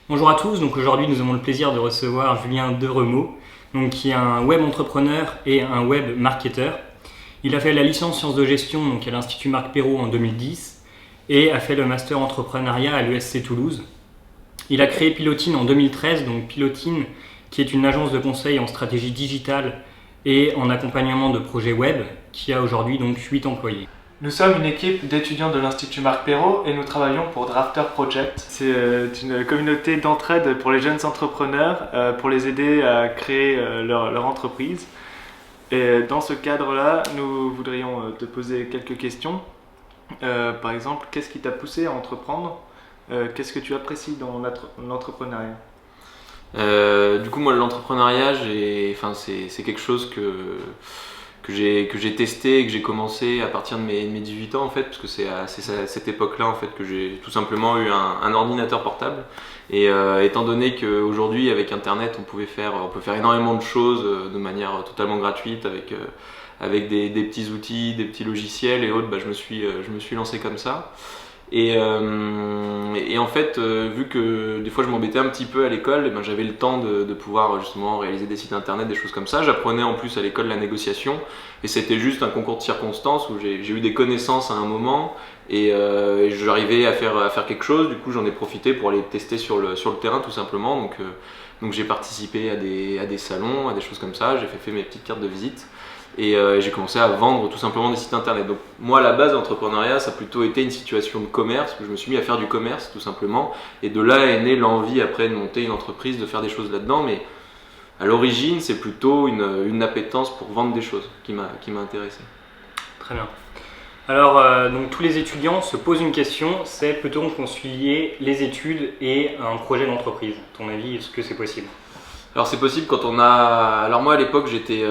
Bonjour à tous, donc aujourd'hui nous avons le plaisir de recevoir Julien Deremaux, qui est un web entrepreneur et un web marketeur. Il a fait la licence sciences de gestion à l'Institut Marc Perrault en 2010 et a fait le master entrepreneuriat à l'ESC Toulouse. Il a créé Pilotine en 2013, donc Pilotine qui est une agence de conseil en stratégie digitale et en accompagnement de projets web qui a aujourd'hui donc 8 employés. Nous sommes une équipe d'étudiants de l'Institut Marc Perrault et nous travaillons pour Drafter Project. C'est une communauté d'entraide pour les jeunes entrepreneurs pour les aider à créer leur entreprise. Et dans ce cadre-là, nous voudrions te poser quelques questions. Par exemple, qu'est-ce qui t'a poussé à entreprendre? Qu'est-ce que tu apprécies dans l'entrepreneuriat? Du coup, moi, l'entrepreneuriat, c'est quelque chose que j'ai testé et que j'ai commencé à partir de mes 18 ans en fait, parce que c'est à cette époque-là en fait que j'ai tout simplement eu un ordinateur portable. Et étant donné qu'aujourd'hui avec Internet on peut faire énormément de choses de manière totalement gratuite avec des petits outils, des petits logiciels et autres, je me suis lancé comme ça. Et en fait, vu que des fois je m'embêtais un petit peu à l'école, j'avais le temps de pouvoir justement réaliser des sites internet, des choses comme ça. J'apprenais en plus à l'école la négociation et c'était juste un concours de circonstances où j'ai eu des connaissances à un moment et j'arrivais à faire quelque chose. Du coup, j'en ai profité pour aller tester sur le terrain tout simplement. Donc j'ai participé à des salons, à des choses comme ça. J'ai fait mes petites cartes de visite. Et j'ai commencé à vendre tout simplement des sites internet. Donc moi à la base l'entrepreneuriat ça a plutôt été une situation de commerce, où je me suis mis à faire du commerce tout simplement, et de là est née l'envie après de monter une entreprise, de faire des choses là-dedans, mais à l'origine c'est plutôt une appétence pour vendre des choses qui m'a intéressé. Très bien. Alors, donc tous les étudiants se posent une question, c'est peut-on concilier les études et un projet d'entreprise? À ton avis, est-ce que c'est possible? Alors c'est possible quand on a... Alors moi à l'époque j'étais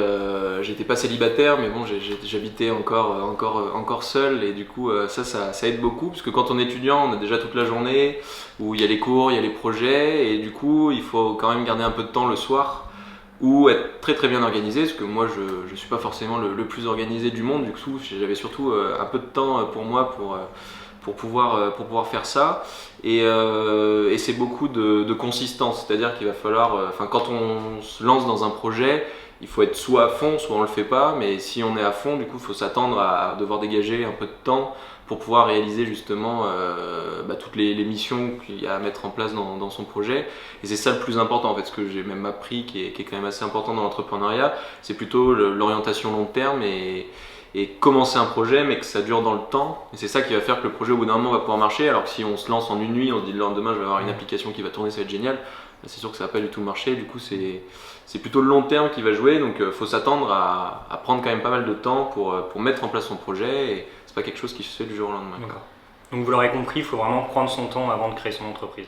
pas célibataire, mais bon j'habitais encore seul, et du coup ça aide beaucoup, parce que quand on est étudiant on a déjà toute la journée où il y a les cours, il y a les projets, et du coup il faut quand même garder un peu de temps le soir ou être très très bien organisé, parce que moi je suis pas forcément le plus organisé du monde, du coup j'avais surtout un peu de temps pour moi pour pouvoir faire ça. Et c'est beaucoup de consistance, c'est-à-dire qu'il va falloir, quand on se lance dans un projet, il faut être soit à fond, soit on le fait pas, mais si on est à fond, du coup il faut s'attendre à devoir dégager un peu de temps pour pouvoir réaliser justement toutes les missions qu'il y a à mettre en place dans son projet. Et c'est ça le plus important en fait, ce que j'ai même appris, qui est quand même assez important dans l'entrepreneuriat, c'est plutôt l'orientation long terme et commencer un projet mais que ça dure dans le temps, et c'est ça qui va faire que le projet au bout d'un moment va pouvoir marcher. Alors que si on se lance en une nuit, on se dit le lendemain je vais avoir une application qui va tourner, ça va être génial, c'est sûr que ça va pas du tout marcher. Du coup c'est plutôt le long terme qui va jouer, donc faut s'attendre à prendre quand même pas mal de temps pour mettre en place son projet, et c'est pas quelque chose qui se fait du jour au lendemain. D'accord. Donc vous l'aurez compris, il faut vraiment prendre son temps avant de créer son entreprise.